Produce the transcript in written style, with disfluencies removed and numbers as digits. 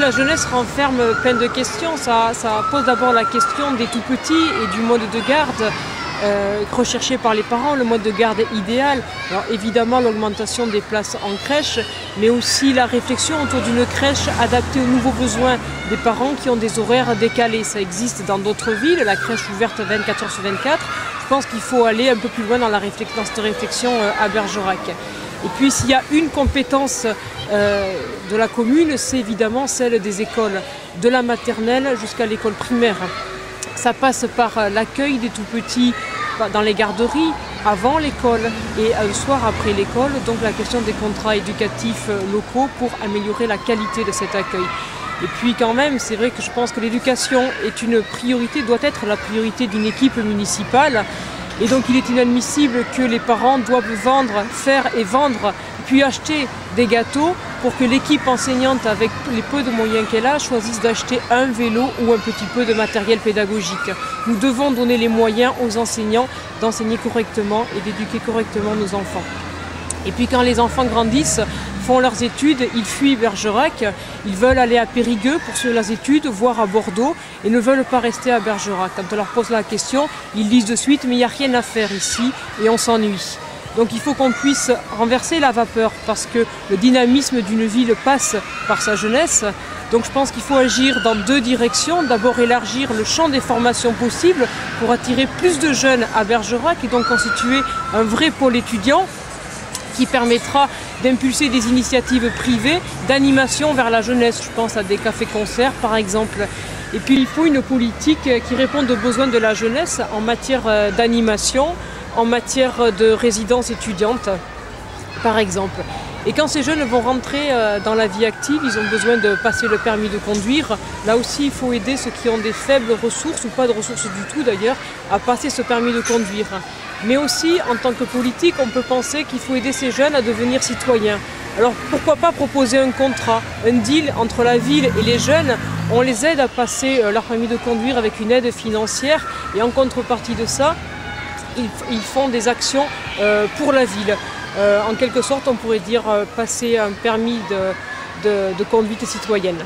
la jeunesse renferme plein de questions. Ça pose d'abord la question des tout-petits et du mode de garde recherché par les parents, le mode de garde idéal. Alors évidemment l'augmentation des places en crèche, mais aussi la réflexion autour d'une crèche adaptée aux nouveaux besoins des parents qui ont des horaires décalés. Ça existe dans d'autres villes, la crèche ouverte 24 h sur 24. Je pense qu'il faut aller un peu plus loin dans cette réflexion à Bergerac. Et puis s'il y a une compétence de la commune, c'est évidemment celle des écoles, de la maternelle jusqu'à l'école primaire. Ça passe par l'accueil des tout-petits dans les garderies, avant l'école et le soir après l'école, donc la question des contrats éducatifs locaux pour améliorer la qualité de cet accueil. Et puis quand même, c'est vrai que je pense que l'éducation est une priorité, doit être la priorité d'une équipe municipale. Et donc il est inadmissible que les parents doivent faire et vendre, puis acheter des gâteaux pour que l'équipe enseignante, avec les peu de moyens qu'elle a, choisisse d'acheter un vélo ou un petit peu de matériel pédagogique. Nous devons donner les moyens aux enseignants d'enseigner correctement et d'éduquer correctement nos enfants. Et puis quand les enfants grandissent, font leurs études, ils fuient Bergerac, ils veulent aller à Périgueux pour suivre leurs études, voire à Bordeaux, et ne veulent pas rester à Bergerac. Quand on leur pose la question, ils disent de suite « mais il n'y a rien à faire ici et on s'ennuie ». Donc il faut qu'on puisse renverser la vapeur parce que le dynamisme d'une ville passe par sa jeunesse. Donc je pense qu'il faut agir dans deux directions. D'abord élargir le champ des formations possibles pour attirer plus de jeunes à Bergerac et donc constituer un vrai pôle étudiant qui permettra d'impulser des initiatives privées d'animation vers la jeunesse. Je pense à des cafés-concerts par exemple. Et puis il faut une politique qui réponde aux besoins de la jeunesse en matière d'animation, en matière de résidence étudiante par exemple. Et quand ces jeunes vont rentrer dans la vie active, ils ont besoin de passer le permis de conduire. Là aussi, il faut aider ceux qui ont des faibles ressources, ou pas de ressources du tout d'ailleurs, à passer ce permis de conduire. Mais aussi, en tant que politique, on peut penser qu'il faut aider ces jeunes à devenir citoyens. Alors pourquoi pas proposer un contrat, un deal entre la ville et les jeunes. On les aide à passer leur permis de conduire avec une aide financière et en contrepartie de ça, ils font des actions pour la ville. En quelque sorte, on pourrait dire passer un permis de conduite citoyenne.